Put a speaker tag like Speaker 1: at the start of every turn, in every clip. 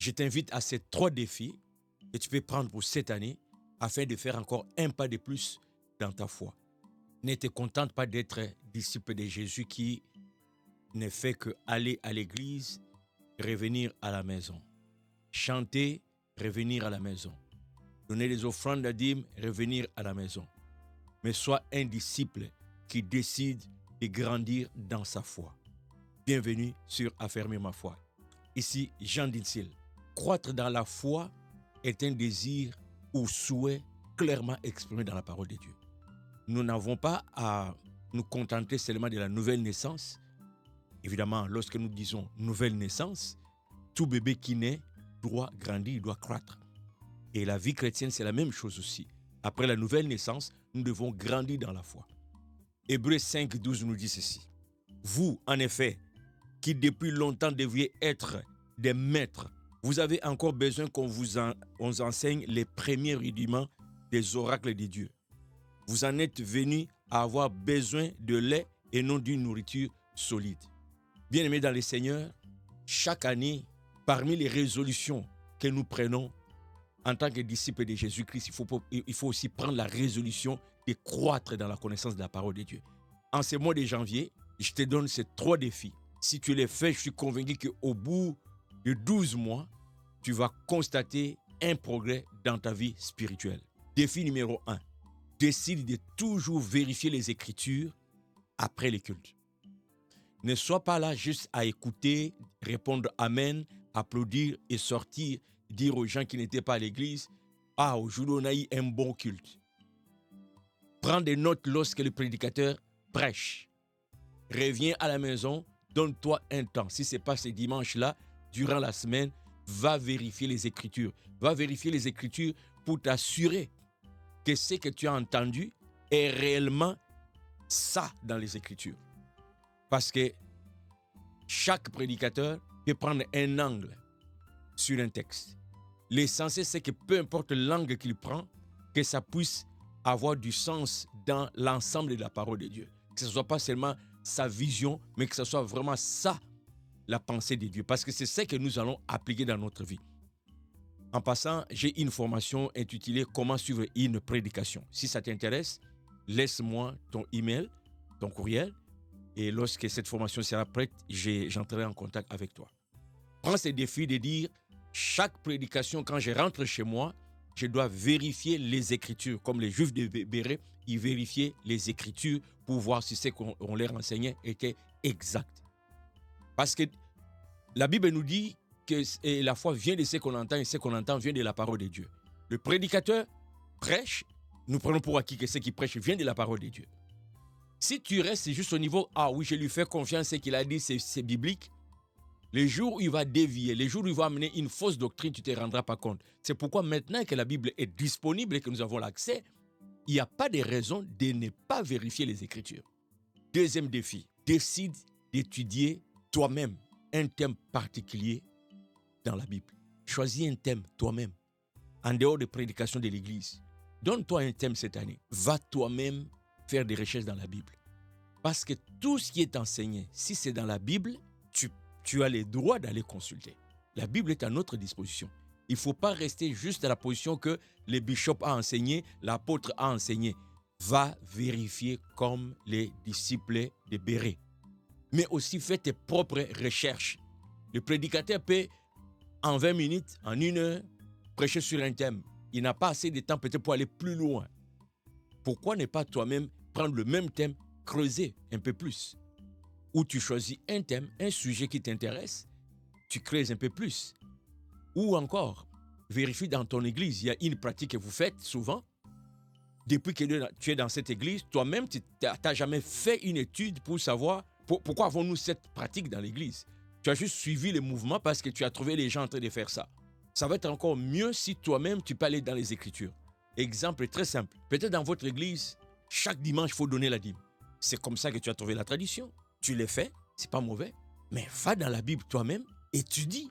Speaker 1: Je t'invite à ces 3 défis que tu peux prendre pour cette année afin de faire encore un pas de plus dans ta foi. Ne te contente pas d'être disciple de Jésus qui ne fait que aller à l'église, revenir à la maison. Chanter, revenir à la maison. Donner des offrandes à dîmes, revenir à la maison. Mais sois un disciple qui décide de grandir dans sa foi. Bienvenue sur Affermir ma foi. Ici, Jean Dinsil. Croître dans la foi est un désir ou souhait clairement exprimé dans la parole de Dieu. Nous n'avons pas à nous contenter seulement de la nouvelle naissance. Évidemment, lorsque nous disons nouvelle naissance, tout bébé qui naît doit grandir, doit croître. Et la vie chrétienne, c'est la même chose aussi. Après la nouvelle naissance, nous devons grandir dans la foi. Hébreux 5, 12 nous dit ceci. Vous, en effet, qui depuis longtemps deviez être des maîtres, vous avez encore besoin qu'on vous enseigne les premiers rudiments des oracles de Dieu. Vous en êtes venus à avoir besoin de lait et non d'une nourriture solide. Bien-aimés dans le Seigneur, chaque année, parmi les résolutions que nous prenons en tant que disciples de Jésus-Christ, il faut aussi prendre la résolution de croître dans la connaissance de la parole de Dieu. En ce mois de janvier, je te donne ces 3 défis. Si tu les fais, je suis convaincu qu'au bout de 12 mois, tu vas constater un progrès dans ta vie spirituelle. Défi numéro 1. Décide de toujours vérifier les Écritures après les cultes. Ne sois pas là juste à écouter, répondre Amen, applaudir et sortir, dire aux gens qui n'étaient pas à l'église, « Ah, aujourd'hui on a eu un bon culte. » Prends des notes lorsque le prédicateur prêche. Reviens à la maison, donne-toi un temps. Si ce n'est pas ce dimanche-là, durant la semaine, va vérifier les Écritures. Va vérifier les Écritures pour t'assurer que ce que tu as entendu est réellement ça dans les Écritures. Parce que chaque prédicateur peut prendre un angle sur un texte. L'essentiel, c'est que peu importe l'angle qu'il prend, que ça puisse avoir du sens dans l'ensemble de la parole de Dieu. Que ce ne soit pas seulement sa vision, mais que ce soit vraiment ça, la pensée de Dieu. Parce que c'est ce que nous allons appliquer dans notre vie. En passant, j'ai une formation intitulée « Comment suivre une prédication ». Si ça t'intéresse, laisse-moi ton email, ton courriel, et lorsque cette formation sera prête, j'entrerai en contact avec toi. Prends ce défi de dire, chaque prédication, quand je rentre chez moi, je dois vérifier les Écritures. Comme les Juifs de Béret, ils vérifiaient les Écritures pour voir si ce qu'on leur enseignait était exact. Parce que la Bible nous dit que la foi vient de ce qu'on entend et ce qu'on entend vient de la parole de Dieu. Le prédicateur prêche, nous prenons pour acquis que ce qui prêche vient de la parole de Dieu. Si tu restes juste au niveau « Ah oui, je lui fais confiance, ce qu'il a dit, c'est biblique », les jours où il va dévier, les jours où il va amener une fausse doctrine, tu ne te rendras pas compte. C'est pourquoi maintenant que la Bible est disponible et que nous avons l'accès, il n'y a pas de raison de ne pas vérifier les Écritures. Deuxième défi, décide d'étudier toi-même un thème particulier dans la Bible. Choisis un thème toi-même, en dehors des prédications de l'Église. Donne-toi un thème cette année. Va toi-même faire des recherches dans la Bible. Parce que tout ce qui est enseigné, si c'est dans la Bible, tu as le droit d'aller consulter. La Bible est à notre disposition. Il ne faut pas rester juste à la position que le bishop a enseigné, l'apôtre a enseigné. Va vérifier comme les disciples de Béret. Mais aussi fais tes propres recherches. Le prédicateur peut, en 20 minutes, en 1 heure, prêcher sur un thème. Il n'a pas assez de temps peut-être pour aller plus loin. Pourquoi ne pas toi-même prendre le même thème, creuser un peu plus? Ou tu choisis un thème, un sujet qui t'intéresse, tu creuses un peu plus. Ou encore, vérifie dans ton église, il y a une pratique que vous faites souvent. Depuis que tu es dans cette église, toi-même, tu n'as jamais fait une étude pour savoir pourquoi avons-nous cette pratique dans l'église. Tu as juste suivi le mouvement parce que tu as trouvé les gens en train de faire ça. Ça va être encore mieux si toi-même, tu peux aller dans les Écritures. Exemple très simple. Peut-être dans votre église, chaque dimanche, il faut donner la dîme. C'est comme ça que tu as trouvé la tradition. Tu le fais, c'est pas mauvais. Mais va dans la Bible toi-même, étudie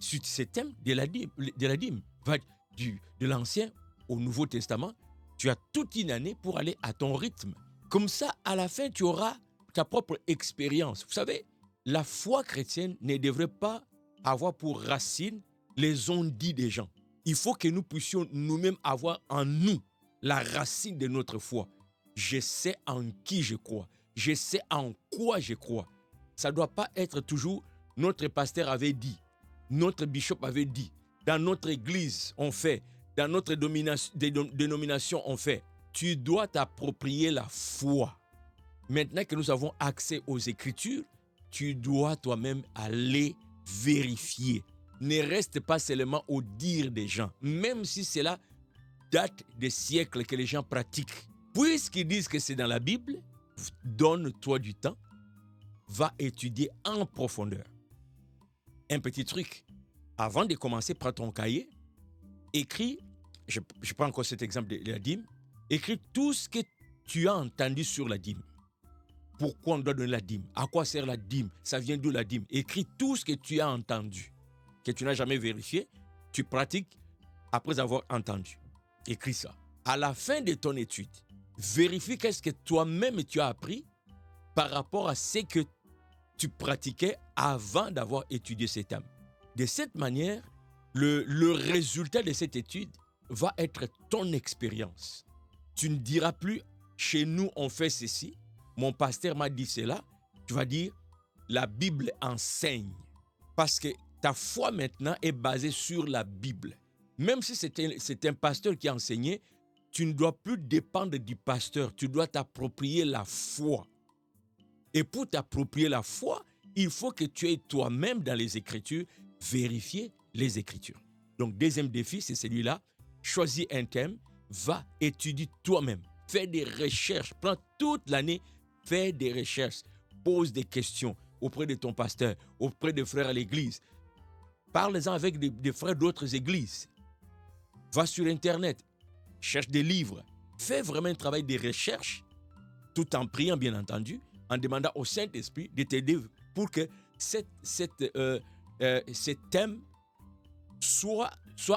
Speaker 1: sur ces thèmes de la dîme. Va de l'Ancien au Nouveau Testament. Tu as toute une année pour aller à ton rythme. Comme ça, à la fin, tu auras ta propre expérience. Vous savez, la foi chrétienne ne devrait pas avoir pour racine les on-dit des gens. Il faut que nous puissions nous-mêmes avoir en nous la racine de notre foi. Je sais en qui je crois. Je sais en quoi je crois. Ça ne doit pas être toujours notre pasteur avait dit, notre bishop avait dit, dans notre église on fait, dans notre dénomination on fait. Tu dois t'approprier la foi. Maintenant que nous avons accès aux Écritures, tu dois toi-même aller vérifier. Ne reste pas seulement au dire des gens, même si cela date des siècles que les gens pratiquent. Puisqu'ils disent que c'est dans la Bible, donne-toi du temps, va étudier en profondeur. Un petit truc, avant de commencer, prends ton cahier, écris, je prends encore cet exemple de la dîme, écris tout ce que tu as entendu sur la dîme. Pourquoi on doit donner la dîme? À quoi sert la dîme? Ça vient d'où la dîme? Écris tout ce que tu as entendu, que tu n'as jamais vérifié, tu pratiques après avoir entendu. Écris ça. À la fin de ton étude, vérifie qu'est-ce que toi-même tu as appris par rapport à ce que tu pratiquais avant d'avoir étudié ces thèmes. De cette manière, le résultat de cette étude va être ton expérience. Tu ne diras plus « chez nous on fait ceci », mon pasteur m'a dit cela, tu vas dire « la Bible enseigne ». Parce que ta foi maintenant est basée sur la Bible. Même si c'est un pasteur qui a enseigné, tu ne dois plus dépendre du pasteur, tu dois t'approprier la foi. Et pour t'approprier la foi, il faut que tu aies toi-même dans les Écritures vérifié les Écritures. Donc, deuxième défi, c'est celui-là. Choisis un thème, va étudier toi-même. Fais des recherches, prends toute l'année, fais des recherches. Pose des questions auprès de ton pasteur, auprès des frères à l'église. Parle-en avec des frères d'autres églises. Va sur Internet, cherche des livres. Fais vraiment un travail de recherche, tout en priant, bien entendu, en demandant au Saint-Esprit de t'aider pour que ce thème soit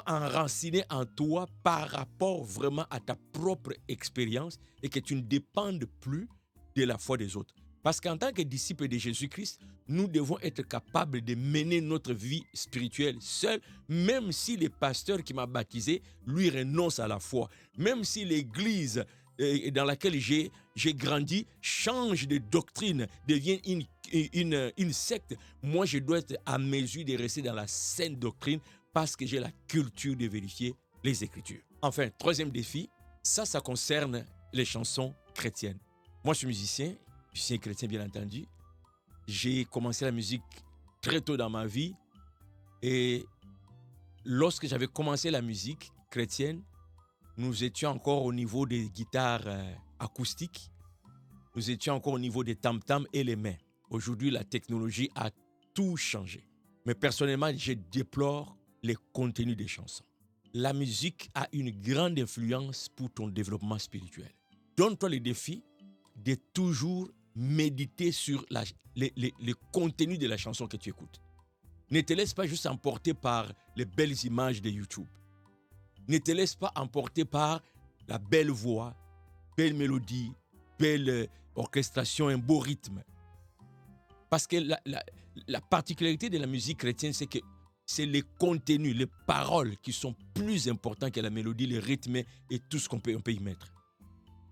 Speaker 1: enraciné en toi par rapport vraiment à ta propre expérience et que tu ne dépendes plus de la foi des autres. Parce qu'en tant que disciples de Jésus-Christ, nous devons être capables de mener notre vie spirituelle seul, même si le pasteur qui m'a baptisé, lui, renonce à la foi. Même si l'église dans laquelle j'ai grandi change de doctrine, devient une secte, moi, je dois être à mesure de rester dans la saine doctrine parce que j'ai la culture de vérifier les Écritures. Enfin, troisième défi, ça concerne les chansons chrétiennes. Moi, je suis musicien chrétien, bien entendu. J'ai commencé la musique très tôt dans ma vie et lorsque j'avais commencé la musique chrétienne, nous étions encore au niveau des guitares acoustiques, nous étions encore au niveau des tam-tams et les mains. Aujourd'hui, la technologie a tout changé. Mais personnellement, je déplore les contenus des chansons. La musique a une grande influence pour ton développement spirituel. Donne-toi le défi de toujours méditer sur les contenus de la chanson que tu écoutes. Ne te laisse pas juste emporter par les belles images de YouTube. Ne te laisse pas emporter par la belle voix, belle mélodie, belle orchestration, un beau rythme. Parce que la particularité de la musique chrétienne, c'est que c'est les contenus, les paroles qui sont plus importants que la mélodie, le rythme et tout ce qu'on peut y mettre.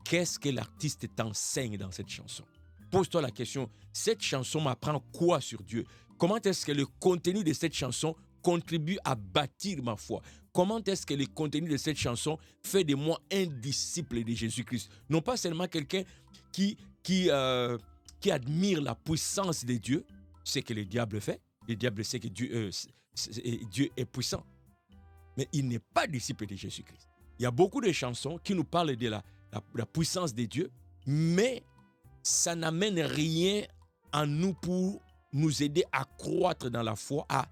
Speaker 1: Qu'est-ce que l'artiste t'enseigne dans cette chanson? Pose-toi la question, cette chanson m'apprend quoi sur Dieu? Comment est-ce que le contenu de cette chanson contribue à bâtir ma foi? Comment est-ce que le contenu de cette chanson fait de moi un disciple de Jésus-Christ? Non pas seulement quelqu'un qui admire la puissance de Dieu, ce que le diable fait. Le diable sait que Dieu est puissant. Mais il n'est pas disciple de Jésus-Christ. Il y a beaucoup de chansons qui nous parlent de la puissance de Dieu, mais ça n'amène rien en nous pour nous aider à croître dans la foi, à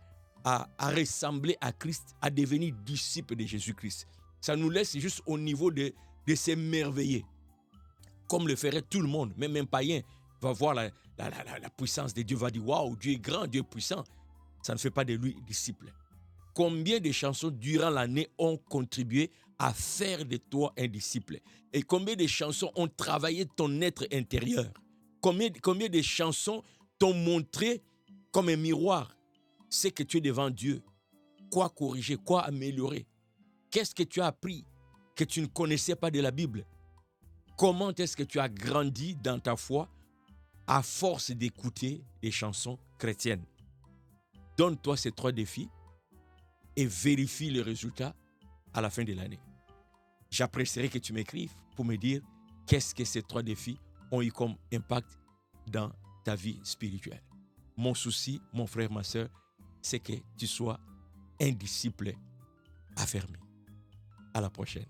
Speaker 1: ressembler à Christ, à devenir disciples de Jésus-Christ. Ça nous laisse juste au niveau de s'émerveiller, comme le ferait tout le monde, même un païen va voir la puissance de Dieu, va dire « Waouh, Dieu est grand, Dieu est puissant ». Ça ne fait pas de lui disciple. Combien de chansons durant l'année ont contribué à faire de toi un disciple? Et combien de chansons ont travaillé ton être intérieur? Combien de chansons t'ont montré comme un miroir ce que tu es devant Dieu? quoi corriger, quoi améliorer. Qu'est-ce que tu as appris que tu ne connaissais pas de la Bible? Comment est-ce que tu as grandi dans ta foi à force d'écouter des chansons chrétiennes? Donne-toi ces 3 défis et vérifie le résultat à la fin de l'année. J'apprécierais que tu m'écrives pour me dire qu'est-ce que ces 3 défis ont eu comme impact dans ta vie spirituelle. Mon souci, mon frère, ma soeur, c'est que tu sois un disciple affermi. À la prochaine.